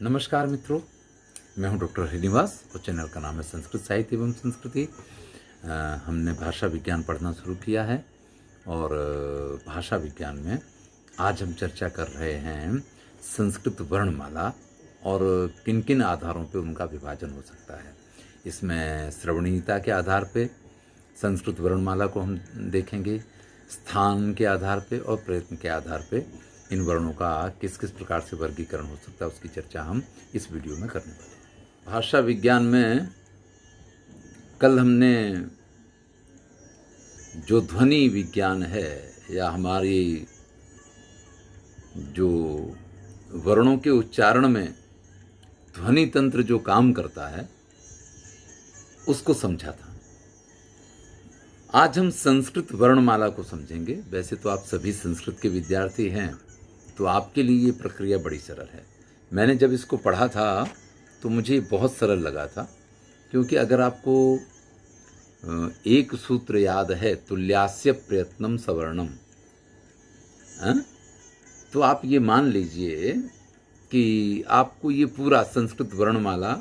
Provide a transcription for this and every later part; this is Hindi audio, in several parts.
नमस्कार मित्रों, मैं हूं डॉक्टर श्रीनिवास और चैनल का नाम है संस्कृत साहित्य एवं संस्कृति। हमने भाषा विज्ञान पढ़ना शुरू किया है और भाषा विज्ञान में आज हम चर्चा कर रहे हैं संस्कृत वर्णमाला और किन किन आधारों पे उनका विभाजन हो सकता है। इसमें श्रवणीयता के आधार पे संस्कृत वर्णमाला को हम देखेंगे, स्थान के आधार पे और प्रयत्न के आधार पे इन वर्णों का किस किस प्रकार से वर्गीकरण हो सकता है उसकी चर्चा हम इस वीडियो में करने वाले हैं। भाषा विज्ञान में कल हमने जो ध्वनि विज्ञान है या हमारी जो वर्णों के उच्चारण में ध्वनि तंत्र जो काम करता है उसको समझा था। आज हम संस्कृत वर्णमाला को समझेंगे। वैसे तो आप सभी संस्कृत के विद्यार्थी हैं तो आपके लिए ये प्रक्रिया बड़ी सरल है। मैंने जब इसको पढ़ा था तो मुझे बहुत सरल लगा था, क्योंकि अगर आपको एक सूत्र याद है, तुल्यास्य प्रयत्नम सवर्णम, तो आप ये मान लीजिए कि आपको ये पूरा संस्कृत वर्णमाला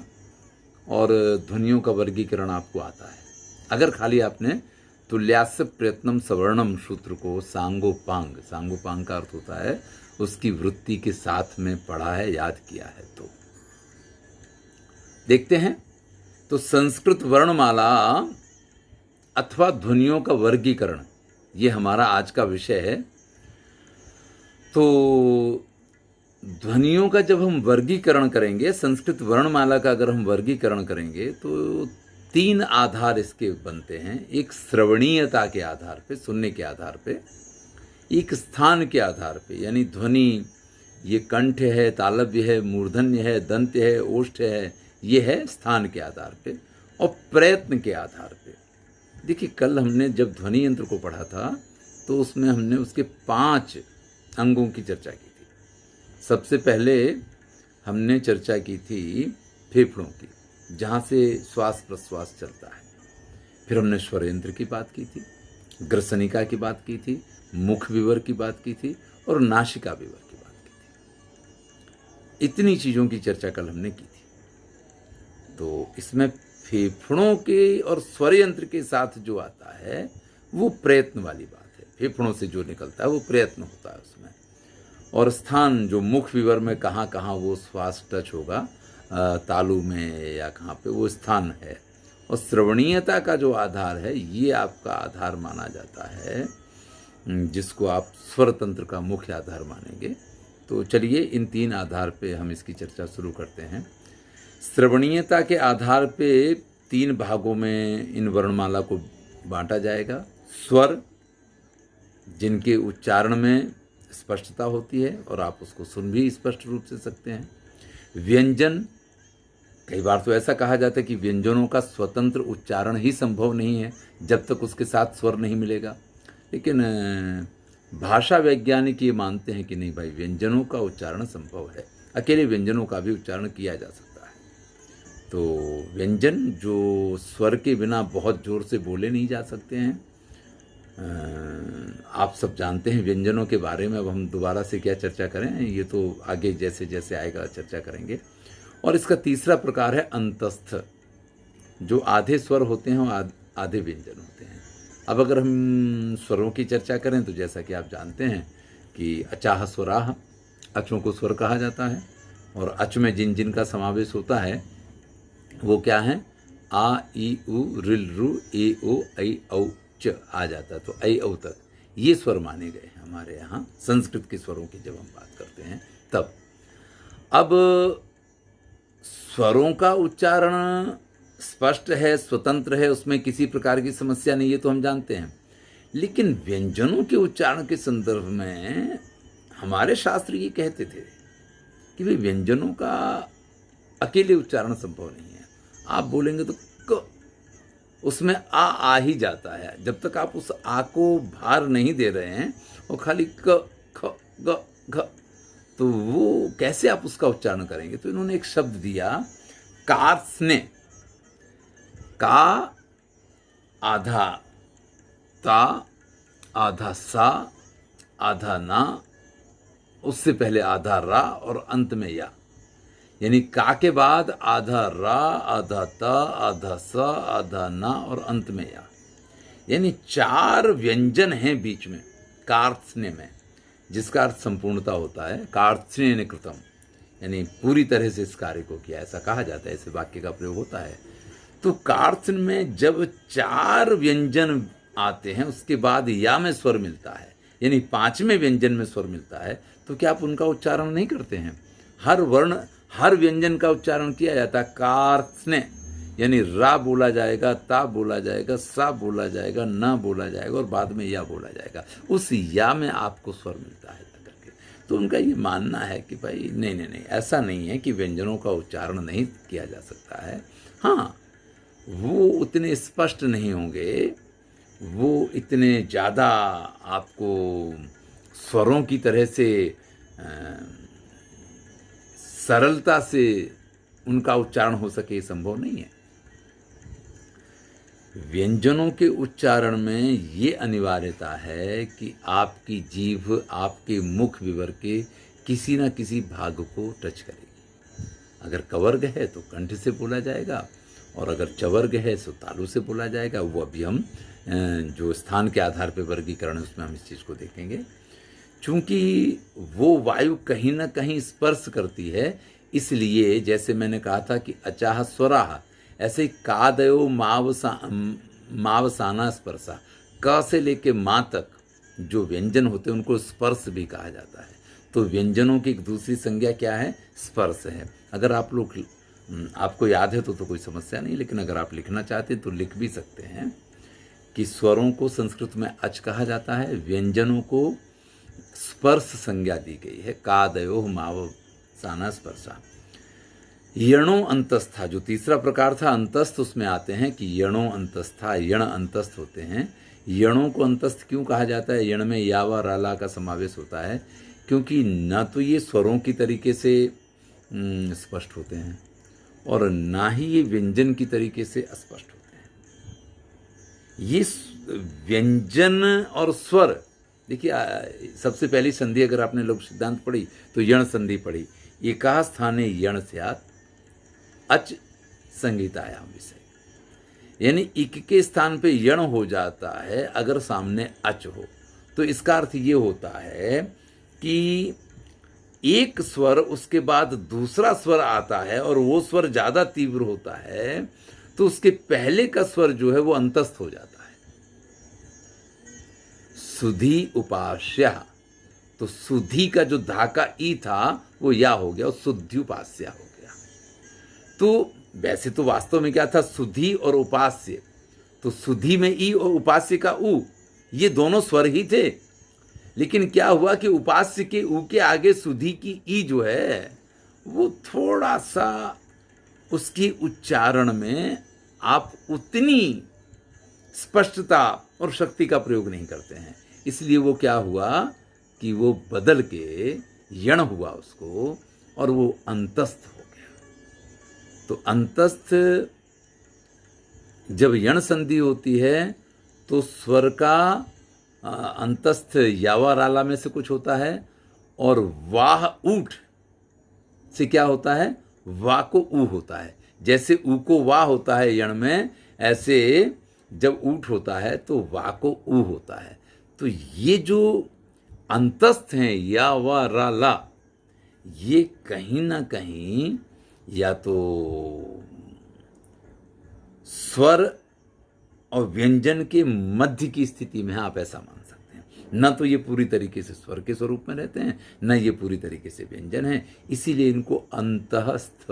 और ध्वनियों का वर्गीकरण आपको आता है। अगर खाली आपने तुल्यास्य प्रयत्नम सवर्णम सूत्र को सांगोपांग का अर्थ होता है उसकी वृत्ति के साथ में पढ़ा है, याद किया है। तो देखते हैं। तो संस्कृत वर्णमाला अथवा ध्वनियों का वर्गीकरण ये हमारा आज का विषय है। तो ध्वनियों का जब हम वर्गीकरण करेंगे, संस्कृत वर्णमाला का अगर हम वर्गीकरण करेंगे तो तीन आधार इसके बनते हैं। एक श्रवणीयता के आधार पे, सुनने के आधार पे, एक स्थान के आधार पे, यानी ध्वनि ये कंठ है, तालव्य है, मूर्धन्य है, दंत्य है, ओष्ठ है, ये है स्थान के आधार पे, और प्रयत्न के आधार पे। देखिए, कल हमने जब ध्वनि यंत्र को पढ़ा था तो उसमें हमने उसके 5 अंगों की चर्चा की थी। सबसे पहले हमने चर्चा की थी फेफड़ों की, जहाँ से श्वास प्रश्वास चलता है। फिर हमने स्वर यंत्र की बात की थी, ग्रसनिका की बात की थी, मुख विवर की बात की थी और नासिका विवर की बात की थी। इतनी चीज़ों की चर्चा कल हमने की थी। तो इसमें फेफड़ों के और स्वर यंत्र के साथ जो आता है वो प्रयत्न वाली बात है। फेफड़ों से जो निकलता है वो प्रयत्न होता है उसमें। और स्थान जो मुख विवर में कहाँ कहाँ वो श्वास टच होगा, तालु में या कहाँ पे, वो स्थान है। और श्रवणीयता का जो आधार है ये आपका आधार माना जाता है, जिसको आप स्वर तंत्र का मुख्य आधार मानेंगे। तो चलिए इन 3 आधार पे हम इसकी चर्चा शुरू करते हैं। श्रवणीयता के आधार पे 3 भागों में इन वर्णमाला को बांटा जाएगा। स्वर, जिनके उच्चारण में स्पष्टता होती है और आप उसको सुन भी स्पष्ट रूप से सकते हैं। व्यंजन, कई बार तो ऐसा कहा जाता है कि व्यंजनों का स्वतंत्र उच्चारण ही संभव नहीं है जब तक उसके साथ स्वर नहीं मिलेगा। लेकिन भाषा वैज्ञानिक ये मानते हैं कि नहीं भाई, व्यंजनों का उच्चारण संभव है, अकेले व्यंजनों का भी उच्चारण किया जा सकता है। तो व्यंजन जो स्वर के बिना बहुत जोर से बोले नहीं जा सकते हैं, आप सब जानते हैं व्यंजनों के बारे में। अब हम दोबारा से क्या चर्चा करें, ये तो आगे जैसे जैसे आएगा चर्चा करेंगे। और इसका तीसरा प्रकार है अंतस्थ, जो आधे स्वर होते हैं और आधे व्यंजन होते हैं। अब अगर हम स्वरों की चर्चा करें तो जैसा कि आप जानते हैं कि अचाह स्वराह, अचों को स्वर कहा जाता है। और अच में जिन जिन का समावेश होता है वो क्या है, आ ई उ रिल रु ए ओ ऐ औ च आ जाता है। तो ऐ औ तक ये स्वर माने गए हैं हमारे यहाँ संस्कृत के स्वरों की जब हम बात करते हैं तब। अब स्वरों का उच्चारण स्पष्ट है, स्वतंत्र है, उसमें किसी प्रकार की समस्या नहीं है, तो हम जानते हैं। लेकिन व्यंजनों के उच्चारण के संदर्भ में हमारे शास्त्र ये कहते थे कि भाई व्यंजनों का अकेले उच्चारण संभव नहीं है। आप बोलेंगे तो क, उसमें आ ही जाता है। जब तक आप उस आ को भार नहीं दे रहे हैं और खाली क ख ग घ, तो वो कैसे आप उसका उच्चारण करेंगे। तो इन्होंने एक शब्द दिया, कार्त्स्ने। का आधा ता, आधा सा, आधा ना, उससे पहले आधा रा और अंत में या। यानी का के बाद आधा रा, आधा ता, आधा सा, आधा ना और अंत में या, यानी 4 व्यंजन हैं बीच में कार्त्स्ने में, जिसका अर्थ संपूर्णता होता है। कार्त्स्नेन कृतम, यानी पूरी तरह से इस कार्य को किया, ऐसा कहा जाता है, ऐसे वाक्य का प्रयोग होता है। तो कार्त्स्न में जब 4 व्यंजन आते हैं उसके बाद या में स्वर मिलता है, यानी 5वें व्यंजन में स्वर मिलता है, तो क्या आप उनका उच्चारण नहीं करते हैं? हर वर्ण, हर व्यंजन का उच्चारण किया जाता है। कार्त्स्ने यानी रा बोला जाएगा, ता बोला जाएगा, सा बोला जाएगा, ना बोला जाएगा और बाद में या बोला जाएगा। उस या में आपको स्वर मिलता है करके। तो उनका ये मानना है कि भाई नहीं नहीं नहीं, ऐसा नहीं है कि व्यंजनों का उच्चारण नहीं किया जा सकता है। हाँ, वो उतने स्पष्ट नहीं होंगे, वो इतने ज़्यादा आपको स्वरों की तरह से सरलता से उनका उच्चारण हो सके, ये संभव नहीं है। व्यंजनों के उच्चारण में ये अनिवार्यता है कि आपकी जीभ आपके मुख विवर के किसी न किसी भाग को टच करेगी। अगर कवर्ग है तो कंठ से बोला जाएगा, और अगर चवर्ग है तो तालु से बोला जाएगा। वो अभी हम जो स्थान के आधार पर वर्गीकरण है उसमें हम इस चीज़ को देखेंगे। चूँकि वो वायु कहीं ना कहीं स्पर्श करती है, इसलिए जैसे मैंने कहा था कि अचाह स्वराह, ऐसे ही कादयो मावसाना स्पर्शा, क से लेके माँ तक जो व्यंजन होते हैं उनको स्पर्श भी कहा जाता है। तो व्यंजनों की एक दूसरी संज्ञा क्या है? स्पर्श है। अगर आप लोग, आपको याद है तो कोई समस्या नहीं, लेकिन अगर आप लिखना चाहते हैं तो लिख भी सकते हैं कि स्वरों को संस्कृत में अच कहा जाता है, व्यंजनों को स्पर्श संज्ञा दी गई है। कादयो मावसाना स्पर्शा। यणो अंतस्था, जो तीसरा प्रकार था अंतस्थ, उसमें आते हैं कि यणो अंतस्था, यण अंतस्थ होते हैं। यणों को अंतस्थ क्यों कहा जाता है? यण में या व राला का समावेश होता है, क्योंकि न तो ये स्वरों की तरीके से स्पष्ट होते हैं और ना ही ये व्यंजन की तरीके से अस्पष्ट होते हैं। ये व्यंजन और स्वर, देखिए सबसे पहली संधि अगर आपने लोक सिद्धांत पढ़ी तो यण संधि पढ़ी। एका स्थाने यण स्यात् अच संगीतायाम विषय, यानी इक के स्थान पे यण हो जाता है अगर सामने अच हो। तो इसका अर्थ ये होता है कि एक स्वर उसके बाद दूसरा स्वर आता है और वो स्वर ज़्यादा तीव्र होता है, तो उसके पहले का स्वर जो है वो अंतस्थ हो जाता है। सुधी उपास्या, तो सुधी का जो धाका ई था वो या हो गया और शुद्धि उपास्या हो गया। तो वैसे तो वास्तव में क्या था? सुधी और उपास्य। तो सुधी में ई और उपास्य का उ, ये दोनों स्वर ही थे, लेकिन क्या हुआ कि उपास्य के उ के आगे सुधी की ई जो है वो थोड़ा सा उसकी उच्चारण में आप उतनी स्पष्टता और शक्ति का प्रयोग नहीं करते हैं, इसलिए वो क्या हुआ कि वो बदल के यण हुआ उसको और वो अंतस्थ हो गया। तो अंतस्थ जब यण संधि होती है तो स्वर का अंतस्थ यावा राला में से कुछ होता है और वाह ऊठ से क्या होता है? वाह को ऊ होता है। जैसे ऊ को वाह होता है यण में, ऐसे जब ऊठ होता है तो वाह को ऊ होता है। तो ये जो अंतस्थ हैं या वा रा ला, ये कहीं ना कहीं या तो स्वर और व्यंजन के मध्य की स्थिति में है, आप ऐसा मान सकते हैं। न तो ये पूरी तरीके से स्वर के स्वरूप में रहते हैं, न ये पूरी तरीके से व्यंजन है, इसीलिए इनको अंतःस्थ,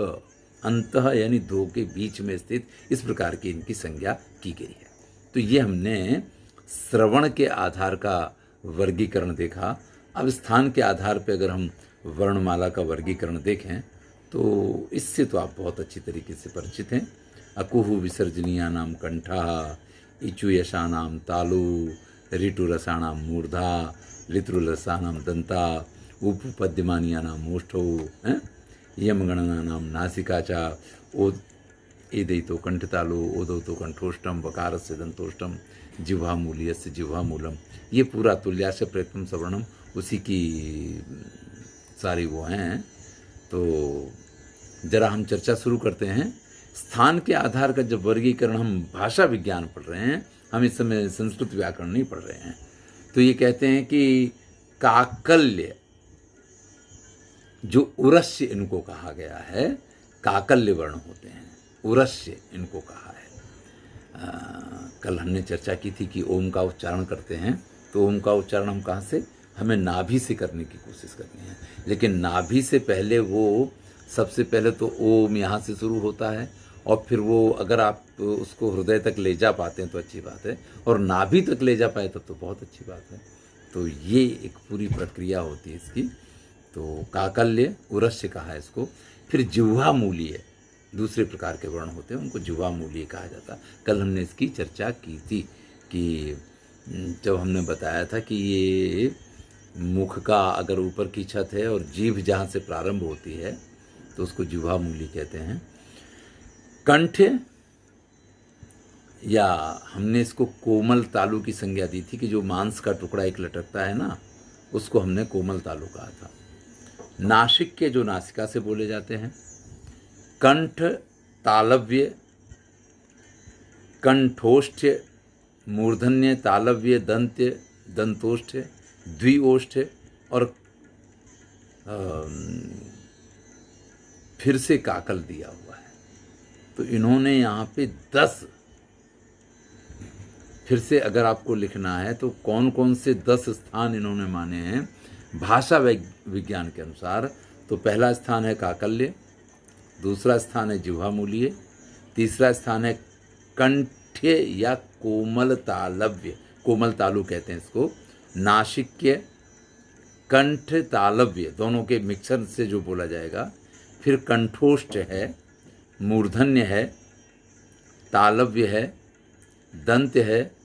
अंतः यानी दो के बीच में स्थित, इस प्रकार की इनकी संज्ञा की गई है। तो ये हमने श्रवण के आधार का वर्गीकरण देखा। अब स्थान के आधार पर अगर हम वर्णमाला का वर्गीकरण देखें तो इससे तो आप बहुत अच्छी तरीके से परिचित हैं। अकुहु विसर्जनीयानां कंठा, इचुयशानां तालु, ऋटुरसाणां मूर्धा, लितृरसानां दंता, उपपद्यमानीयानां ओष्ठौ, यमगणनानां नासिका च, ओद एदयितो कंठतालु, ओदौतो कंठोष्टम, वकारस्य दंतोष्टम, जिह्वामूल्यस्य जिह्वामूलम। ये पूरा तुल्यास्य प्रयत्नम सवर्णम उसी की सारी वो हैं। तो जरा हम चर्चा शुरू करते हैं। स्थान के आधार का जब वर्गीकरण, हम भाषा विज्ञान पढ़ रहे हैं, हम इस समय संस्कृत व्याकरण नहीं पढ़ रहे हैं। तो ये कहते हैं कि काकल्य, जो उरस्य इनको कहा गया है, काकल्य वर्ण होते हैं, उरस्य इनको कहा है। कल हमने चर्चा की थी कि ओम का उच्चारण करते हैं, तो ओम का उच्चारण हम कहाँ से, हमें नाभि से करने की कोशिश करनी है। लेकिन नाभि से पहले वो, सबसे पहले तो ओम यहाँ से शुरू होता है, और फिर वो अगर आप उसको हृदय तक ले जा पाते हैं तो अच्छी बात है, और नाभि तक ले जा पाए तब तो बहुत अच्छी बात है। तो ये एक पूरी प्रक्रिया होती है इसकी। तो काकल्य, उरस्य कहा है इसको। फिर जिह्वा मूलीय, दूसरे प्रकार के वर्ण होते हैं, उनको जिह्वा मूलीय कहा जाता है। कल हमने इसकी चर्चा की थी कि जब हमने बताया था कि ये मुख का अगर ऊपर की छत है और जीभ जहाँ से प्रारंभ होती है तो उसको जिह्वा मूली कहते हैं। कंठ, या हमने इसको कोमल तालु की संज्ञा दी थी कि जो मांस का टुकड़ा एक लटकता है ना, उसको हमने कोमल तालु कहा था। नासिक के, जो नासिका से बोले जाते हैं। कंठ, तालव्य, कंठोष्ठ्य, मूर्धन्य, तालव्य, दंत्य, दंतोष्ठ्य, द्विओष्ठ्य, और फिर से काकल दिया हुआ है। तो इन्होंने यहाँ पे 10, फिर से अगर आपको लिखना है तो कौन कौन से 10 स्थान इन्होंने माने हैं भाषा विज्ञान के अनुसार। तो पहला स्थान है काकल्य, दूसरा स्थान है जिह्वा मूलीय, तीसरा स्थान है कंठ्य या कोमल तालव्य, कोमल तालु कहते हैं इसको। नासिक्य, कंठ, तालव्य, दोनों के मिक्सर से जो बोला जाएगा। फिर कंठोष्ठ है, मूर्धन्य है, तालव्य है, दंत है,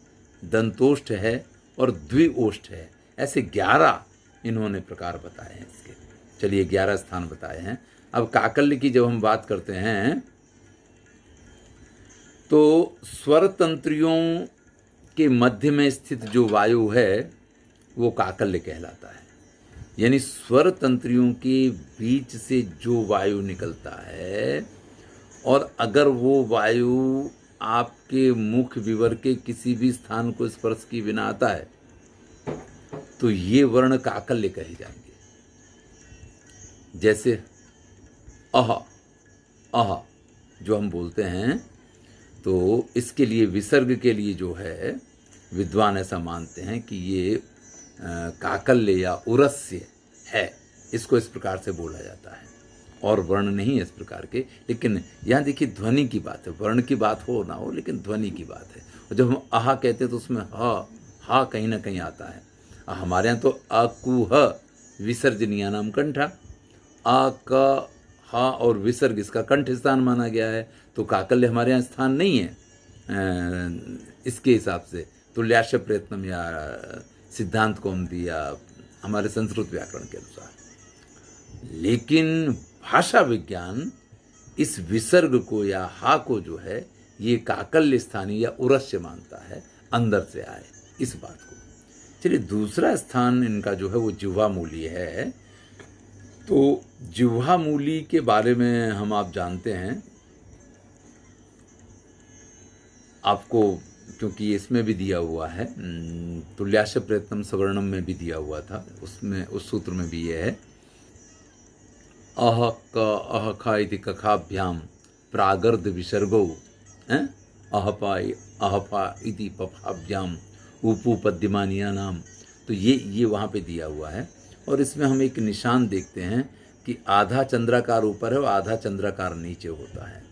दंतोष्ठ है, और द्विओष्ठ है। ऐसे 11 इन्होंने प्रकार बताए हैं इसके। चलिए 11 स्थान बताए हैं। अब काकल्य की जब हम बात करते हैं तो स्वर तंत्रियों के मध्य में स्थित जो वायु है वो काकल्य कहलाता है। यानी स्वर तंत्रियों के बीच से जो वायु निकलता है, और अगर वो वायु आपके मुख विवर के किसी भी स्थान को स्पर्श किए बिना आता है तो ये वर्ण काकल्य कहे जाएंगे। जैसे अह, अह जो हम बोलते हैं, तो इसके लिए विसर्ग के लिए जो है विद्वान ऐसा मानते हैं कि ये काकल्य या उरस्य है, इसको इस प्रकार से बोला जाता है। और वर्ण नहीं है इस प्रकार के। लेकिन यहाँ देखिए ध्वनि की बात है, वर्ण की बात हो ना हो, लेकिन ध्वनि की बात है। और जब हम आहा कहते हैं तो उसमें हा कहीं ना कहीं आता है। हमारे यहाँ तो अकुह विसर्जनीय नाम कंठा, आ क हा और विसर्ग इसका कंठ स्थान माना गया है। तो काकल्य हमारे यहाँ स्थान नहीं है इसके हिसाब से, तुल्याश्य प्रयत्नम या सिद्धांत कौमुदी या हमारे संस्कृत व्याकरण के अनुसार। लेकिन भाषा विज्ञान इस विसर्ग को या हा को जो है ये काकल्य स्थानीय या उरस्य मानता है, अंदर से आए इस बात को। चलिए दूसरा स्थान इनका जो है वो जिह्वा मूली है। तो जिह्वा मूली के बारे में हम आप जानते हैं, आपको क्योंकि इसमें भी दिया हुआ है, तुल्याश्य प्रयत्नम सवर्णम में भी दिया हुआ था, उसमें उस सूत्र में भी ये है अह क अह खा इति कखाभ्याम प्रागर्ध विसर्गो अहपा इति पफाभ्याम उपपद्यमानिया नाम। तो ये वहाँ पे दिया हुआ है। और इसमें हम एक निशान देखते हैं कि आधा चंद्राकार ऊपर है और आधा चंद्राकार नीचे होता है,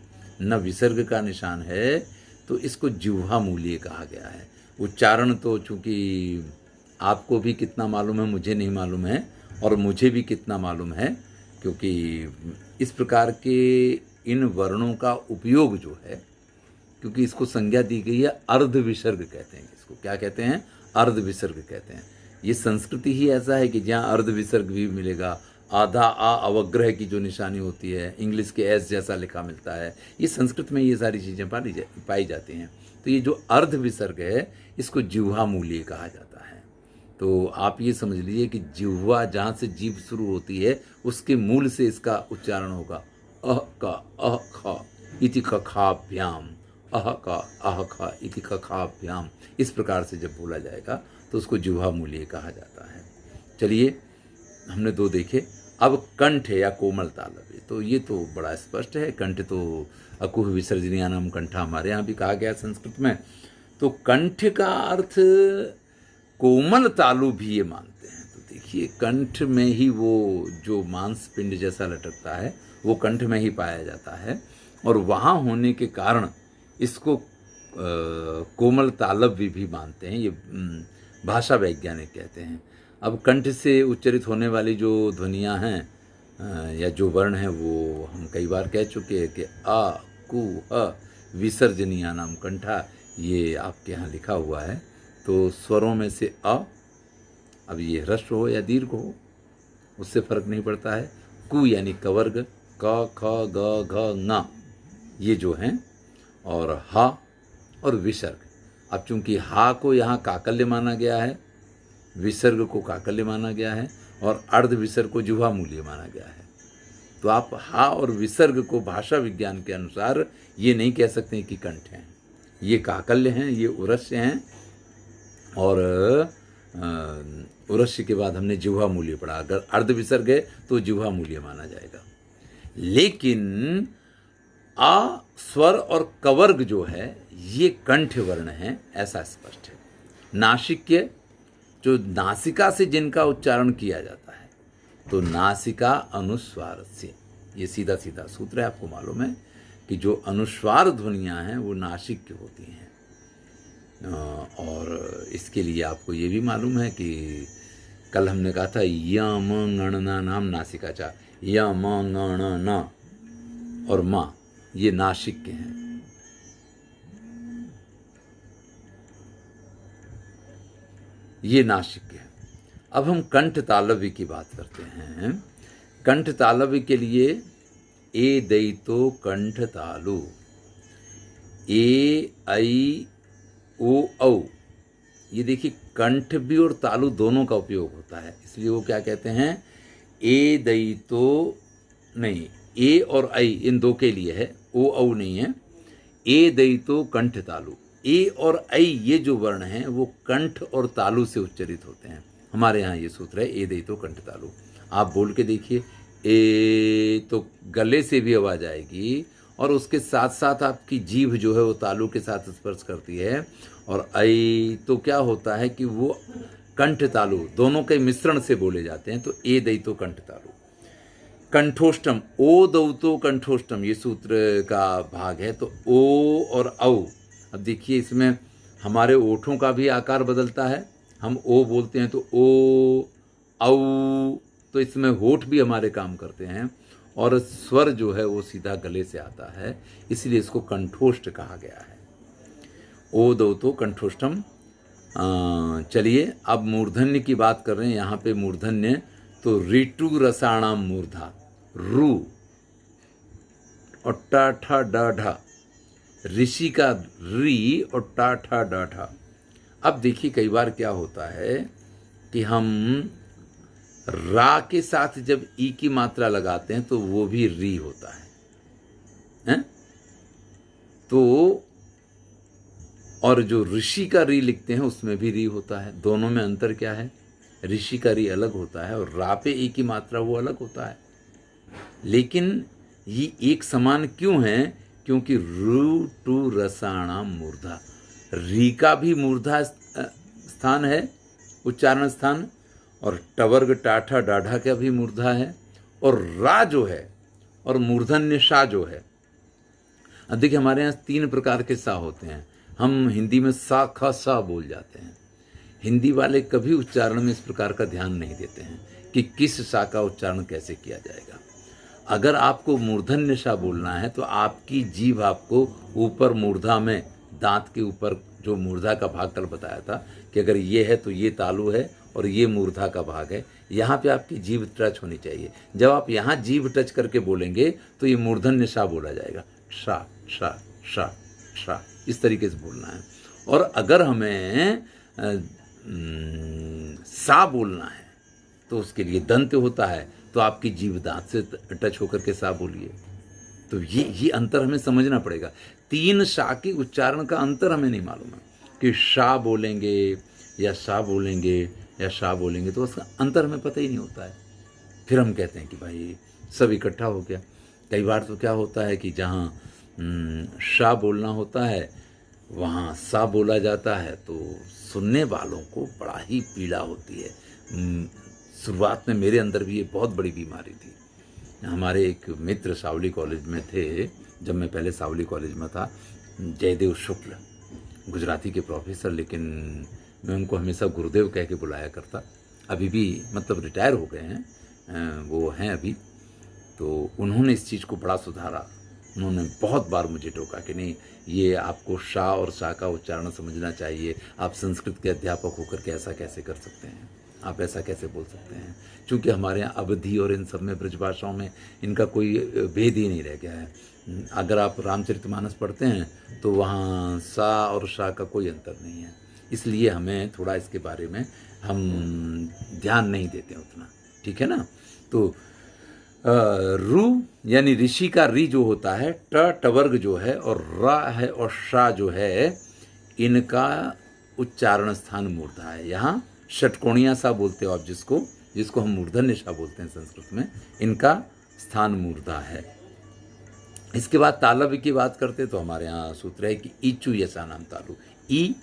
न विसर्ग का निशान है। तो इसको जिह्वा मूलीय कहा गया है। उच्चारण तो चूँकि आपको भी कितना मालूम है मुझे नहीं मालूम है, और मुझे भी कितना मालूम है, क्योंकि इस प्रकार के इन वर्णों का उपयोग जो है, क्योंकि इसको संज्ञा दी गई है अर्ध विसर्ग कहते हैं। इसको क्या कहते हैं? अर्ध विसर्ग कहते हैं। ये संस्कृति ही ऐसा है कि जहाँ अर्ध विसर्ग भी मिलेगा, आधा आ अवग्रह की जो निशानी होती है, इंग्लिश के एस जैसा लिखा मिलता है, ये संस्कृत में ये सारी चीज़ें पाई जाती हैं। तो ये जो अर्ध विसर्ग है इसको जिह्वा मूलीय कहा जाता है। तो आप ये समझ लीजिए कि जिह्वा जहाँ से जीभ शुरू होती है उसके मूल से इसका उच्चारण होगा अह का अह ख इति खखाभ्याम, अह का अह ख इति खखाभ्याम, इस प्रकार से जब बोला जाएगा तो उसको जिह्वा मूल्य कहा जाता है। चलिए, हमने दो देखे। अब कंठ या कोमल तालव्य, तो ये तो बड़ा स्पष्ट है। कंठ तो अकुह विसर्जनीयानाम कंठा हमारे यहाँ भी कहा गया संस्कृत में। तो कंठ का अर्थ कोमल तालु भी ये मानते हैं। तो देखिए, कंठ में ही वो जो मांस पिंड जैसा लटकता है वो कंठ में ही पाया जाता है, और वहाँ होने के कारण इसको कोमल तालव्य भी मानते हैं। ये भाषा वैज्ञानिक कहते हैं। अब कंठ से उच्चरित होने वाली जो ध्वनियाँ हैं या जो वर्ण हैं वो हम कई बार कह चुके हैं कि आ कु ह विसर्जनीयानाम कंठा, ये आपके यहाँ लिखा हुआ है। तो स्वरों में से अ, अब ये ह्रस्व हो या दीर्घ हो उससे फर्क नहीं पड़ता है। कु यानी कवर्ग, क ख ग घ ङ ये जो हैं, और हा और विसर्ग। अब चूंकि हा को यहाँ काकल्य माना गया है, विसर्ग को काकल्य माना गया है, और अर्ध विसर्ग को जिह्वा मूल्य माना गया है। तो आप हा और विसर्ग को भाषा विज्ञान के अनुसार ये नहीं कह सकते कि कंठ हैं, ये काकल्य हैं, ये उरस्य हैं, और उरस्य के बाद हमने जिह्वा मूल्य पढ़ा। अगर अर्ध विसर्ग है तो जिह्वा मूल्य माना जाएगा। लेकिन आ स्वर और कवर्ग जो है ये कंठ वर्ण है, ऐसा स्पष्ट है। नासिक्य, जो नासिका से जिनका उच्चारण किया जाता है, तो नासिका अनुस्वार से, ये सीधा सीधा सूत्र है, आपको मालूम है कि जो अनुस्वार ध्वनियाँ हैं वो नासिक्य होती हैं। और इसके लिए आपको ये भी मालूम है कि कल हमने कहा था यम गणना नाम नासिका चा, यम गण न और मा ये नासिक्य हैं। ये नासिक्य है। अब हम कंठ तालव्य की बात करते हैं। कंठ तालव्य के लिए ए दैतो कंठ तालु, ए ऐ ओ औ, ये देखिए कंठ भी और तालु दोनों का उपयोग होता है, इसलिए वो क्या कहते हैं, ए दैतो नहीं, ए और ऐ इन दो के लिए है, ओ औ नहीं है। ए दैतो कंठ तालु, ए और ऐ ये जो वर्ण हैं वो कंठ और तालु से उच्चरित होते हैं। हमारे यहाँ ये सूत्र है ए दैतो कंठ तालु। आप बोल के देखिए, ए तो गले से भी आवाज आएगी, और उसके साथ साथ आपकी जीभ जो है वो तालु के साथ स्पर्श करती है, और ऐ तो क्या होता है कि वो कंठ तालु दोनों के मिश्रण से बोले जाते हैं। तो ए दैतो कंठ तालु। कंठोष्टम, ओ दौतो कंठोष्टम, ये सूत्र का भाग है। तो ओ और औ, अब देखिए इसमें हमारे ओठों का भी आकार बदलता है। हम ओ बोलते हैं तो ओ औ, तो इसमें होठ भी हमारे काम करते हैं, और स्वर जो है वो सीधा गले से आता है, इसलिए इसको कंठोष्ट कहा गया है। ओ दौतो कंठोष्टम। चलिए, अब मूर्धन्य की बात कर रहे हैं। यहाँ पे मूर्धन्य तो ऋतु रसाणाम मूर्धा, रू और टा ठा डा ढा, ऋषि का री और टा ठा डा ठा। अब देखिए कई बार क्या होता है कि हम रा के साथ जब ई की मात्रा लगाते हैं तो वो भी री होता है? तो और जो ऋषि का री लिखते हैं उसमें भी री होता है। दोनों में अंतर क्या है? ऋषि का री अलग होता है और रा पे ई की मात्रा वो अलग होता है। लेकिन ये एक समान क्यों है? क्योंकि रू टू रसाणाम मूर्धा, री का भी मूर्धा स्थान है, उच्चारण स्थान, और टवर्ग टाठा डाढ़ा का भी मूर्धा है, और रा जो है और मूर्धन्य सा जो है। अब देखिए हमारे यहाँ 3 प्रकार के सा होते हैं। हम हिंदी में सा ख सा बोल जाते हैं। हिंदी वाले कभी उच्चारण में इस प्रकार का ध्यान नहीं देते हैं कि किस सा का उच्चारण कैसे किया जाएगा। अगर आपको मूर्धन्य सा बोलना है तो आपकी जीभ आपको ऊपर मूर्धा में, दांत के ऊपर जो मूर्धा का भाग कल बताया था कि अगर ये है तो ये तालु है और ये मूर्धा का भाग है, यहाँ पे आपकी जीभ टच होनी चाहिए। जब आप यहाँ जीभ टच करके बोलेंगे तो ये मूर्धन्य सा बोला जाएगा। सा सा सा सा, इस तरीके से बोलना है। और अगर हमें सा बोलना है तो उसके लिए दंत होता है, तो आपकी जीभ दांत से टच होकर के सा बोलिए। तो ये अंतर हमें समझना पड़ेगा। 3 शा के उच्चारण का अंतर हमें नहीं मालूम है कि शा बोलेंगे या शा बोलेंगे या शा बोलेंगे, तो उसका अंतर हमें पता ही नहीं होता है। फिर हम कहते हैं कि भाई सब इकट्ठा हो गया। कई बार तो क्या होता है कि जहाँ शा बोलना होता है वहाँ सा बोला जाता है, तो सुनने वालों को बड़ा ही पीड़ा होती है। शुरुआत में मेरे अंदर भी ये बहुत बड़ी बीमारी थी। हमारे एक मित्र सावली कॉलेज में थे, जब मैं पहले सावली कॉलेज में था, जयदेव शुक्ल, गुजराती के प्रोफेसर, लेकिन मैं उनको हमेशा गुरुदेव कह के बुलाया करता। अभी भी मतलब रिटायर हो गए हैं, वो हैं अभी। तो उन्होंने इस चीज़ को बड़ा सुधारा। उन्होंने बहुत बार मुझे टोका कि नहीं, ये आपको शा और शा का उच्चारण समझना चाहिए। आप संस्कृत के अध्यापक होकर के ऐसा कैसे कर सकते हैं, आप ऐसा कैसे बोल सकते हैं? क्योंकि हमारे यहाँ अवधि और इन सब में ब्रज भाषाओं में इनका कोई भेद ही नहीं रह गया है। अगर आप रामचरितमानस पढ़ते हैं तो वहाँ सा और शा का कोई अंतर नहीं है। इसलिए हमें थोड़ा इसके बारे में हम ध्यान नहीं देते हैं उतना, ठीक है ना। तो रू यानी ऋषि का री जो होता है, टवर्ग जो है, और रा है और शा जो है, इनका उच्चारण स्थान मूर्धा है। यहाँ षटकोणिया सा बोलते हो आप, जिसको हम मूर्धन्य शा बोलते हैं संस्कृत में, इनका स्थान मूर्धा है। इसके बाद तालव्य की बात करते तो हमारे यहाँ सूत्र है कि ईचु यसा नाम तालु, ई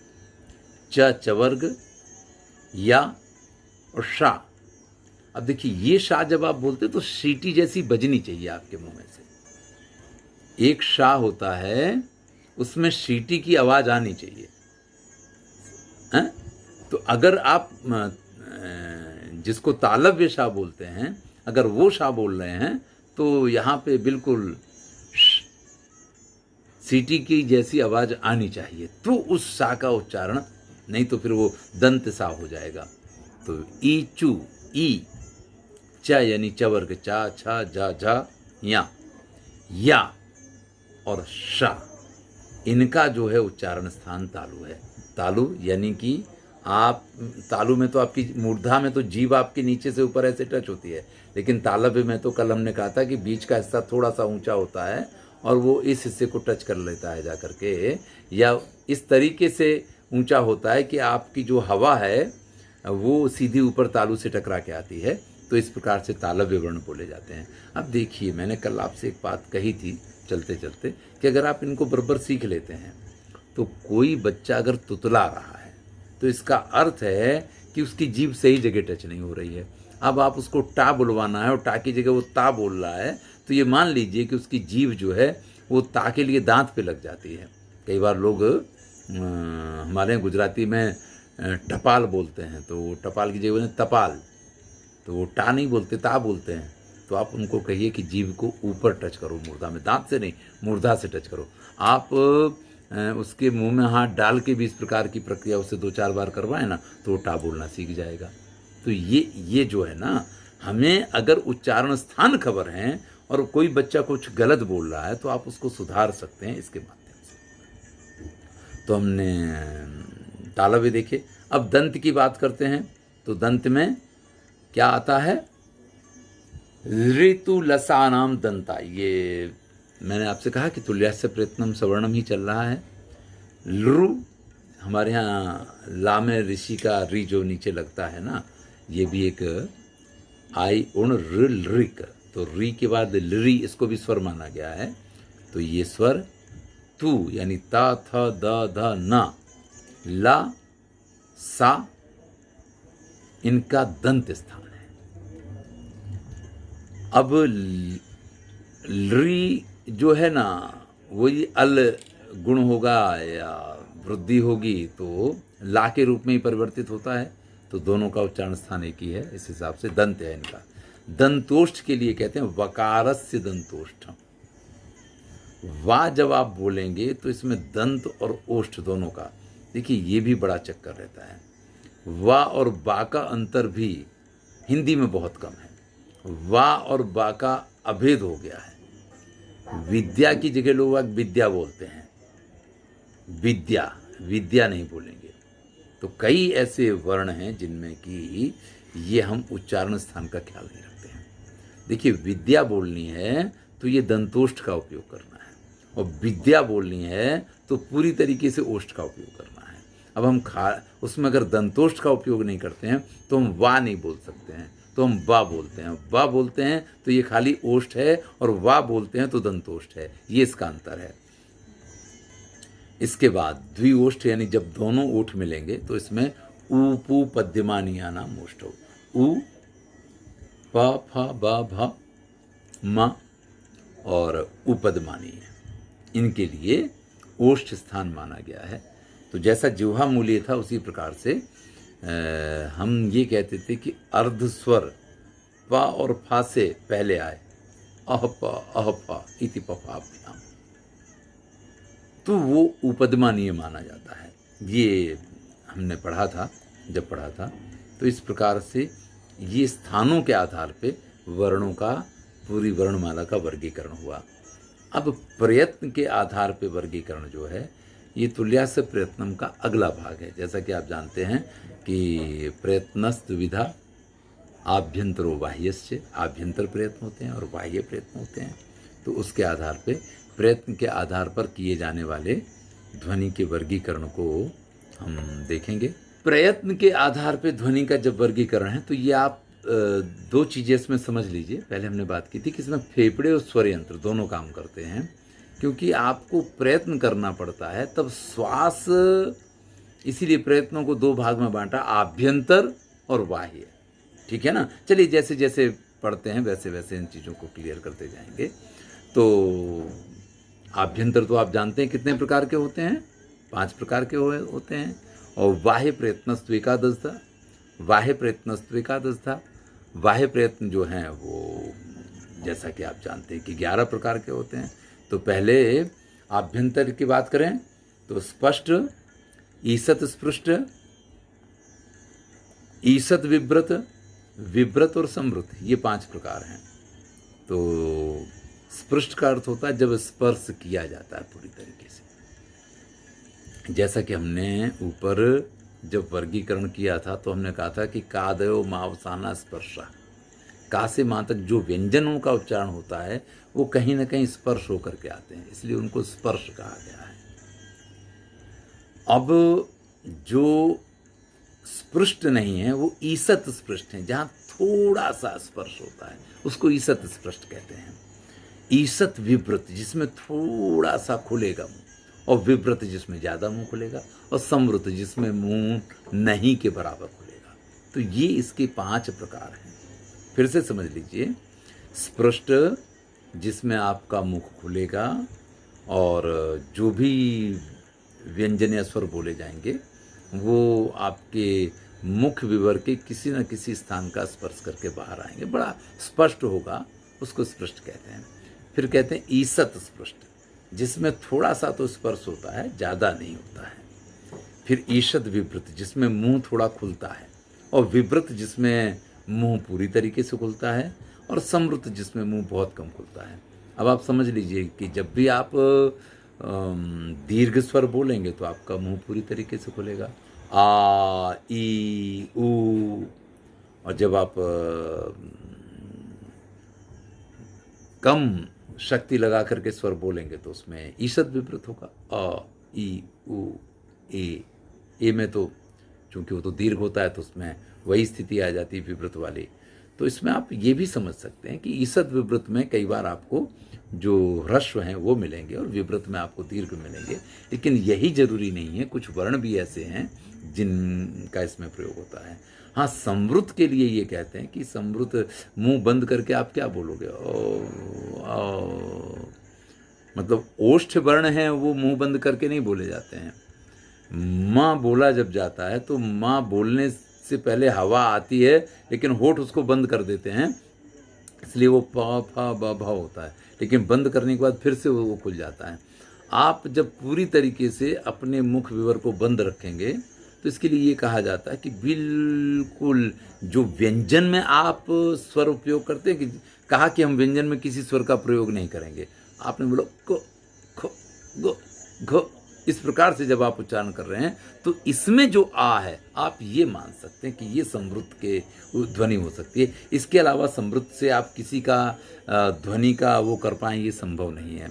चवर्ग या और शा। अब देखिए ये शा जब आप बोलते तो सीटी जैसी बजनी चाहिए आपके मुंह में से। एक शा होता है उसमें सीटी की आवाज आनी चाहिए, हैं? तो अगर आप जिसको तालव्य शा बोलते हैं, अगर वो शा बोल रहे हैं तो यहाँ पे बिल्कुल सीटी की जैसी आवाज आनी चाहिए, तो उस शा का उच्चारण, नहीं तो फिर वो दंत सा हो जाएगा। तो ई चू, ई च यानी चवर्ग, चा छा जा झा या और शा, इनका जो है उच्चारण स्थान तालु है। तालु यानी कि आप तालु में तो आपकी मूर्धा में तो जीभ आपके नीचे से ऊपर ऐसे टच होती है, लेकिन तालव्य में तो कल हमने कहा था कि बीच का हिस्सा थोड़ा सा ऊंचा होता है और वो इस हिस्से को टच कर लेता है जाकर के, या इस तरीके से ऊंचा होता है कि आपकी जो हवा है वो सीधी ऊपर तालु से टकरा के आती है। तो इस प्रकार से तालव्य वर्ण बोले जाते हैं। अब देखिए, मैंने कल आपसे एक बात कही थी चलते चलते कि अगर आप इनको बराबर सीख लेते हैं तो कोई बच्चा अगर तुतला रहा है तो इसका अर्थ है कि उसकी जीभ सही जगह टच नहीं हो रही है। अब आप उसको टा बुलवाना है और टा की जगह वो ता बोल रहा है, तो ये मान लीजिए कि उसकी जीभ जो है वो ता के लिए दांत पे लग जाती है। कई बार लोग हमारे यहाँ गुजराती में टपाल बोलते हैं, तो टपाल की जगह तपाल, तो वो टा नहीं बोलते, ता बोलते हैं। तो आप उनको कहिए कि जीभ को ऊपर टच करो मूर्धा में, दांत से नहीं, मूर्धा से टच करो। आप उसके मुंह में हाथ डाल के भी इस प्रकार की प्रक्रिया उससे 2-4 बार करवाए ना, तो वो टा बोलना सीख जाएगा। तो ये जो है ना, हमें अगर उच्चारण स्थान खबर हैं और कोई बच्चा कुछ गलत बोल रहा है तो आप उसको सुधार सकते हैं इसके माध्यम से। तो हमने तालव्य देखे। अब दंत की बात करते हैं, तो दंत में क्या आता है? ऋतु लसानाम दंता। ये मैंने आपसे कहा कि तुल्यस्य प्रयत्नम सवर्णम ही चल रहा है। लृ, हमारे यहाँ ला में ऋषि का री जो नीचे लगता है ना, ये भी एक आई उण ऋक, तो री के बाद लृ, इसको भी स्वर माना गया है। तो ये स्वर तू यानी ता थ द ध न, ला सा, इनका दंत स्थान है। अब लृ जो है ना, वही अल गुण होगा या वृद्धि होगी तो ला के रूप में ही परिवर्तित होता है। तो दोनों का उच्चारण स्थान एक ही है, इस हिसाब से दंत है इनका। दंतोष्ठ के लिए कहते हैं वकारस्य दंतोष्ठ। वा जब आप बोलेंगे तो इसमें दंत और ओष्ठ दोनों का, देखिए ये भी बड़ा चक्कर रहता है। वा और बा का अंतर भी हिंदी में बहुत कम है। वा और बा का अभेद हो गया है। विद्या की जगह लोग विद्या बोलते हैं, विद्या नहीं बोलेंगे। तो कई ऐसे वर्ण हैं जिनमें कि ये हम उच्चारण स्थान का ख्याल नहीं रखते हैं। देखिए विद्या बोलनी है तो ये दंतोष्ठ का उपयोग करना है, और विद्या बोलनी है तो पूरी तरीके से ओष्ठ का उपयोग करना है। अब हम उसमें अगर दंतोष्ठ का उपयोग नहीं करते हैं तो हम वा नहीं बोल सकते हैं, तो हम वा बोलते हैं। वा बोलते हैं तो ये खाली ओष्ठ है, और वा बोलते हैं तो दंतोष्ठ है। ये इसका अंतर है। इसके बाद द्विओष्ठ, यानी जब दोनों ओठ मिलेंगे तो इसमें ऊ पू पद्यमानिया नाम ओष्ठ हो। ऊ प फ ब भ म और उपदमानीय, इनके लिए ओष्ठ स्थान माना गया है। तो जैसा जिह्वा मूल्य था उसी प्रकार से हम ये कहते थे कि अर्ध स्वर प और फा से पहले आए, अह प इति पफाभ्याम, तो वो उपदमानीय माना जाता है। ये हमने पढ़ा था, जब पढ़ा था। तो इस प्रकार से ये स्थानों के आधार पे वर्णों का, पूरी वर्णमाला का वर्गीकरण हुआ। अब प्रयत्न के आधार पे वर्गीकरण जो है, ये तुल्यास्य प्रयत्नम का अगला भाग है। जैसा कि आप जानते हैं कि प्रयत्नस्त विधा आभ्यंतरो बाह्यस्य, आभ्यंतर प्रयत्न होते हैं और बाह्य प्रयत्न होते हैं। तो उसके आधार पे, प्रयत्न के आधार पर किए जाने वाले ध्वनि के वर्गीकरण को हम देखेंगे। प्रयत्न के आधार पे ध्वनि का जब वर्गीकरण है तो ये आप दो चीज़ें इसमें समझ लीजिए। पहले हमने बात की थी कि इसमें फेफड़े और स्वर यंत्र दोनों काम करते हैं, क्योंकि आपको प्रयत्न करना पड़ता है तब श्वास, इसीलिए प्रयत्नों को दो भाग में बांटा, आभ्यंतर और बाह्य। ठीक है ना। चलिए जैसे जैसे पढ़ते हैं वैसे वैसे इन चीज़ों को क्लियर करते जाएंगे। तो आभ्यंतर तो आप जानते हैं कितने प्रकार के होते हैं, 5 प्रकार के होते हैं। और बाह्य प्रयत्नस्तु एकादश था, बाह्य प्रयत्नस्तु एकादश था। बाह्य प्रयत्न जो हैं वो जैसा कि आप जानते हैं कि 11 प्रकार के होते हैं। तो पहले आभ्यंतर की बात करें तो स्पष्ट, ईसत स्पृष्ट, ईसत विव्रत, विव्रत और संवृत, ये 5 प्रकार हैं। तो स्पृष्ट का अर्थ होता है जब स्पर्श किया जाता है पूरी तरीके से। जैसा कि हमने ऊपर जब वर्गीकरण किया था तो हमने कहा था कि कादयो मावसाना स्पर्शा, का से मां तक जो व्यंजनों का उच्चारण होता है वो कहीं ना कहीं स्पर्श होकर के आते हैं, इसलिए उनको स्पर्श कहा गया है। अब जो स्पृष्ट नहीं है वो ईसत स्पृष्ट हैं, जहाँ थोड़ा सा स्पर्श होता है उसको ईसत स्पृष्ट कहते हैं। ईसत विव्रत, जिसमें थोड़ा सा खुलेगा मुंह, और विव्रत जिसमें ज़्यादा मुंह खुलेगा, और संवृत जिसमें मुंह नहीं के बराबर खुलेगा। तो ये इसके 5 प्रकार हैं। फिर से समझ लीजिए, स्पृष्ट जिसमें आपका मुख खुलेगा और जो भी व्यंजन या स्वर बोले जाएंगे वो आपके मुख विवर के किसी न किसी स्थान का स्पर्श करके बाहर आएंगे, बड़ा स्पष्ट होगा, उसको स्पष्ट कहते हैं। फिर कहते हैं ईसत स्पृष्ट, जिसमें थोड़ा सा तो स्पर्श होता है, ज़्यादा नहीं होता है। फिर ईशत विव्रत, जिसमें मुंह थोड़ा खुलता है, और विव्रत जिसमें मुंह पूरी तरीके से खुलता है, और समृत जिसमें मुंह बहुत कम खुलता है। अब आप समझ लीजिए कि जब भी आप दीर्घ स्वर बोलेंगे तो आपका मुंह पूरी तरीके से खुलेगा, आ ई ऊ, और जब आप कम शक्ति लगा करके स्वर बोलेंगे तो उसमें ईशत विव्रत होगा, अ ई उ ए में तो चूंकि वो तो दीर्घ होता है तो उसमें वही स्थिति आ जाती है विव्रत वाली। तो इसमें आप ये भी समझ सकते हैं कि ईशत विव्रत में कई बार आपको जो ह्रस्व हैं वो मिलेंगे और विव्रत में आपको दीर्घ मिलेंगे, लेकिन यही जरूरी नहीं है, कुछ वर्ण भी ऐसे हैं जिनका इसमें प्रयोग होता है। हाँ, संवृत के लिए ये कहते हैं कि संवृत मुंह बंद करके आप क्या बोलोगे, मतलब ओष्ठ वर्ण हैं वो मुंह बंद करके नहीं बोले जाते हैं। माँ बोला जब जाता है तो माँ बोलने से पहले हवा आती है लेकिन होठ उसको बंद कर देते हैं, इसलिए वो प फ ब भ होता है, लेकिन बंद करने के बाद फिर से वो खुल जाता है। आप जब पूरी तरीके से अपने मुख विवर को बंद रखेंगे तो इसके लिए ये कहा जाता है कि बिल्कुल जो व्यंजन में आप स्वर उपयोग करते हैं, कि कहा कि हम व्यंजन में किसी स्वर का प्रयोग नहीं करेंगे, आपने बोला को खो गो घो इस प्रकार से जब आप उच्चारण कर रहे हैं तो इसमें जो आ है आप ये मान सकते हैं कि ये समृद्ध के ध्वनि हो सकती है। इसके अलावा समृद्ध से आप किसी का ध्वनि का वो कर पाएँ, ये संभव नहीं है।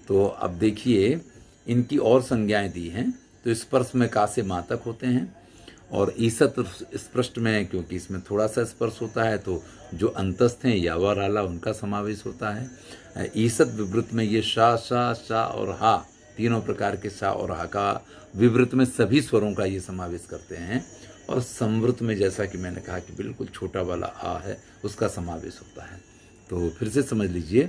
तो अब देखिए इनकी और संज्ञाएं दी हैं। तो स्पर्श में का से मा तक होते हैं, और ईसत स्पृष्ट में क्योंकि इसमें थोड़ा सा स्पर्श होता है तो जो अंतस्थ हैं यावा राला उनका समावेश होता है। ईसत विवृत में ये शा शा शा और हा, तीनों प्रकार के शा और हा का विवृत में सभी स्वरों का ये समावेश करते हैं। और संवृत में जैसा कि मैंने कहा कि बिल्कुल छोटा वाला आ है उसका समावेश होता है। तो फिर से समझ लीजिए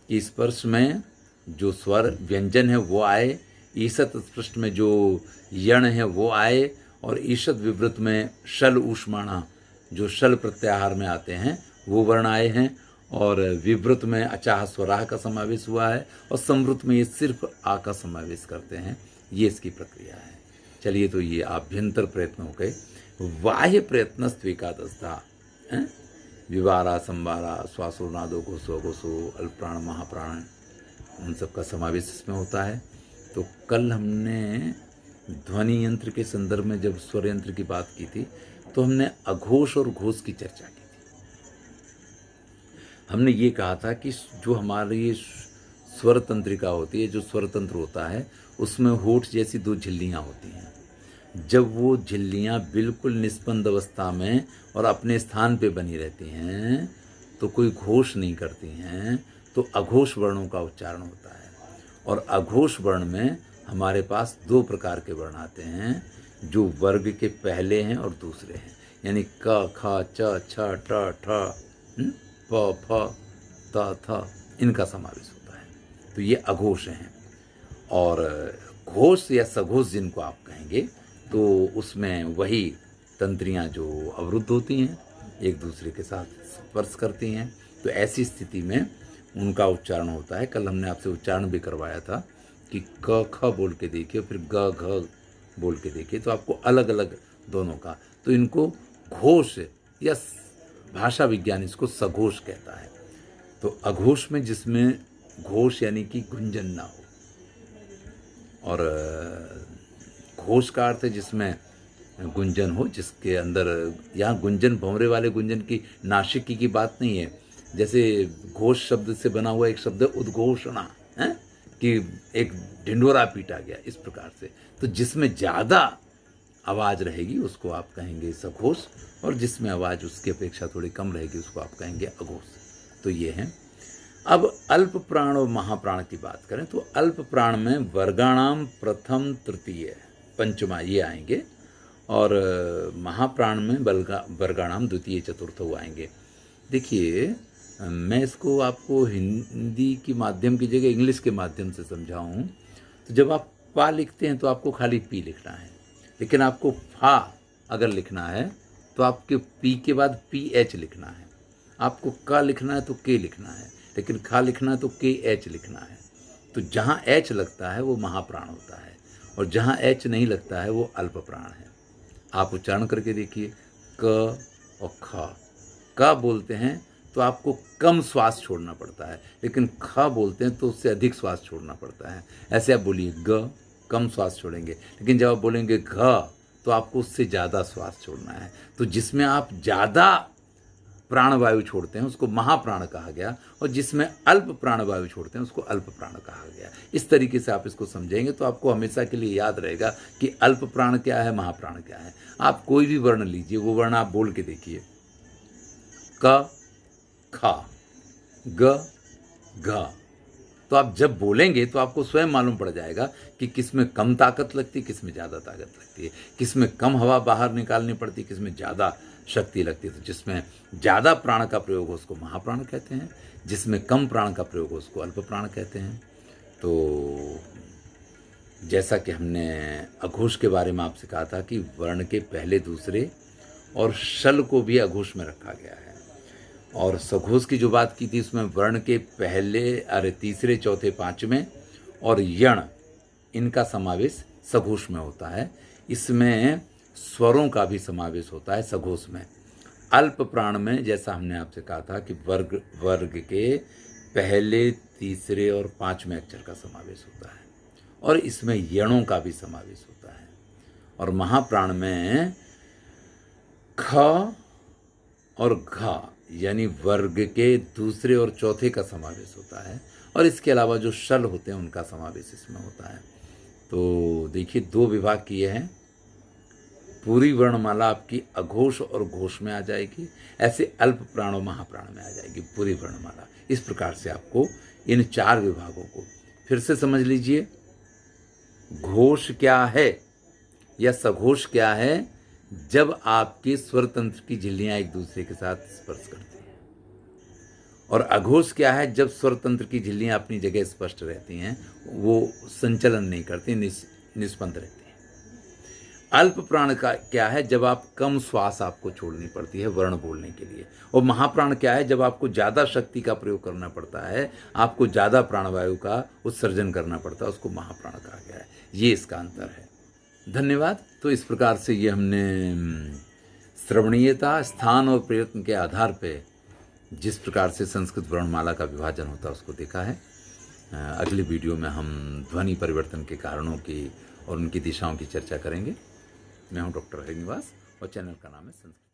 कि स्पर्श में जो स्वर व्यंजन है वो आए, ईसत स्पृष्ट में जो यण है वो आए, और ईषद विवृत में शल ऊष्माणा जो शल प्रत्याहार में आते हैं वो वर्ण आए हैं, और विवृत में अचाह स्वराह का समावेश हुआ है, और संवृत में ये सिर्फ आ का समावेश करते हैं। ये इसकी प्रक्रिया है। चलिए, तो ये आभ्यंतर प्रयत्न हो गए। बाह्य प्रयत्न स्वीकादस्था, विवारा संवारा श्वासो नादो घोषो घोषो अल्पप्राण महाप्राण, उन सब का समावेश इसमें होता है। तो कल हमने ध्वनि यंत्र के संदर्भ में जब स्वर यंत्र की बात की थी तो हमने अघोष और घोष की चर्चा की थी। हमने ये कहा था कि जो हमारी स्वर तंत्रिका होती है, जो स्वर तंत्र होता है, उसमें होठ जैसी दो झिल्लियाँ होती हैं। जब वो झिल्लियाँ बिल्कुल निस्पंद अवस्था में और अपने स्थान पे बनी रहती हैं तो कोई घोष नहीं करती हैं, तो अघोष वर्णों का उच्चारण होता है। और अघोष वर्ण में हमारे पास दो प्रकार के वर्ण आते हैं, जो वर्ग के पहले हैं और दूसरे हैं, यानी क ख च छ ट ठ प फ त थ, इनका समावेश होता है। तो ये अघोष हैं। और घोष या सघोष जिनको आप कहेंगे तो उसमें वही तंत्रियाँ जो अवरुद्ध होती हैं, एक दूसरे के साथ स्पर्श करती हैं। तो ऐसी स्थिति में उनका उच्चारण होता है। कल हमने आपसे उच्चारण भी करवाया था कि क ख बोल के देखिए, फिर ग घ बोल के देखिए, तो आपको अलग अलग दोनों का। तो इनको घोष या भाषा विज्ञान इसको सघोष कहता है। तो अघोष में जिसमें घोष यानी कि गुंजन ना हो, और घोष का अर्थ है जिसमें गुंजन हो, जिसके अंदर, यहाँ गुंजन भंवरे वाले गुंजन की नासिकी की बात नहीं है। जैसे घोष शब्द से बना हुआ एक शब्द उद्घोषणा है कि एक ढिंढोरा पीटा गया, इस प्रकार से। तो जिसमें ज़्यादा आवाज़ रहेगी उसको आप कहेंगे सघोष, और जिसमें आवाज़ उसकी अपेक्षा थोड़ी कम रहेगी उसको आप कहेंगे अघोष। तो ये है। अब अल्प प्राण और महाप्राण की बात करें तो अल्प प्राण में वर्गाणाम प्रथम तृतीय पंचमा ये आएंगे, और महाप्राण में वर्गाणाम द्वितीय चतुर्थ वो आएंगे। देखिए, मैं इसको आपको हिंदी के माध्यम की जगह इंग्लिश के माध्यम से समझाऊं तो जब आप पा लिखते हैं तो आपको खाली पी लिखना है, लेकिन आपको फा अगर लिखना है तो आपके पी के बाद पी एच लिखना है। आपको का लिखना है तो के लिखना है, लेकिन खा लिखना है तो के एच लिखना है। तो जहाँ एच लगता है वो महाप्राण होता है, और जहाँ एच नहीं लगता है वो अल्प प्राण है। आप उच्चारण करके देखिए, क और ख। का बोलते हैं तो आपको कम श्वास छोड़ना पड़ता है, लेकिन ख बोलते हैं तो उससे अधिक श्वास छोड़ना पड़ता है। ऐसे आप बोलिए ग, कम श्वास छोड़ेंगे, लेकिन जब आप बोलेंगे घ तो आपको उससे ज़्यादा श्वास छोड़ना है। तो जिसमें आप ज़्यादा प्राणवायु छोड़ते हैं उसको महाप्राण कहा गया, और जिसमें अल्प प्राणवायु छोड़ते हैं उसको अल्प प्राण कहा गया। इस तरीके से आप इसको समझेंगे तो आपको हमेशा के लिए याद रहेगा कि अल्प प्राण क्या है, महाप्राण क्या है। आप कोई भी वर्ण लीजिए, वो वर्ण आप बोल के देखिए, क खा ग घ, तो आप जब बोलेंगे तो आपको स्वयं मालूम पड़ जाएगा कि किस में कम ताकत लगती है, किस में ज़्यादा ताकत लगती है, किस में कम हवा बाहर निकालनी पड़ती है, किस में ज़्यादा शक्ति लगती है। तो जिसमें ज़्यादा प्राण का प्रयोग हो उसको महाप्राण कहते हैं, जिसमें कम प्राण का प्रयोग हो उसको अल्प प्राण कहते हैं। तो जैसा कि हमने अघोष के बारे में आपसे कहा था कि वर्ण के पहले दूसरे और शल को भी अघोष में रखा गया है, और सघोष की जो बात की थी उसमें वर्ण के पहले तीसरे चौथे पांचवें और यण इनका समावेश सघोष में होता है। इसमें स्वरों का भी समावेश होता है सघोष में। अल्प प्राण में जैसा हमने आपसे कहा था कि वर्ग के पहले तीसरे और पांचवें अक्षर का समावेश होता है, और इसमें यणों का भी समावेश होता है। और महाप्राण में ख और घ यानी वर्ग के दूसरे और चौथे का समावेश होता है, और इसके अलावा जो शल होते हैं उनका समावेश इसमें होता है। तो देखिए 2 विभाग किए हैं। पूरी वर्णमाला आपकी अघोष और घोष में आ जाएगी, ऐसे अल्प प्राण और महाप्राण में आ जाएगी पूरी वर्णमाला। इस प्रकार से आपको इन 4 विभागों को फिर से समझ लीजिए। घोष क्या है या सघोष क्या है? जब आपके स्वर तंत्र की झिल्लियां एक दूसरे के साथ स्पर्श करती हैं। और अघोष क्या है? जब स्वर तंत्र की झिल्लियां अपनी जगह स्पष्ट रहती हैं, वो संचलन नहीं करती, निष्पन्द रहती हैं। अल्प प्राण का क्या है? जब आप कम श्वास आपको छोड़नी पड़ती है वर्ण बोलने के लिए। और महाप्राण क्या है? जब आपको ज़्यादा शक्ति का प्रयोग करना पड़ता है, आपको ज़्यादा प्राणवायु का उत्सर्जन करना पड़ता है, उसको महाप्राण कहा गया है। ये इसका अंतर है। धन्यवाद। तो इस प्रकार से ये हमने श्रवणीयता, स्थान और प्रयत्न के आधार पे जिस प्रकार से संस्कृत वर्णमाला का विभाजन होता है उसको देखा है। अगली वीडियो में हम ध्वनि परिवर्तन के कारणों की और उनकी दिशाओं की चर्चा करेंगे। मैं हूं डॉक्टर हरिनिवास और चैनल का नाम है संस्कृत।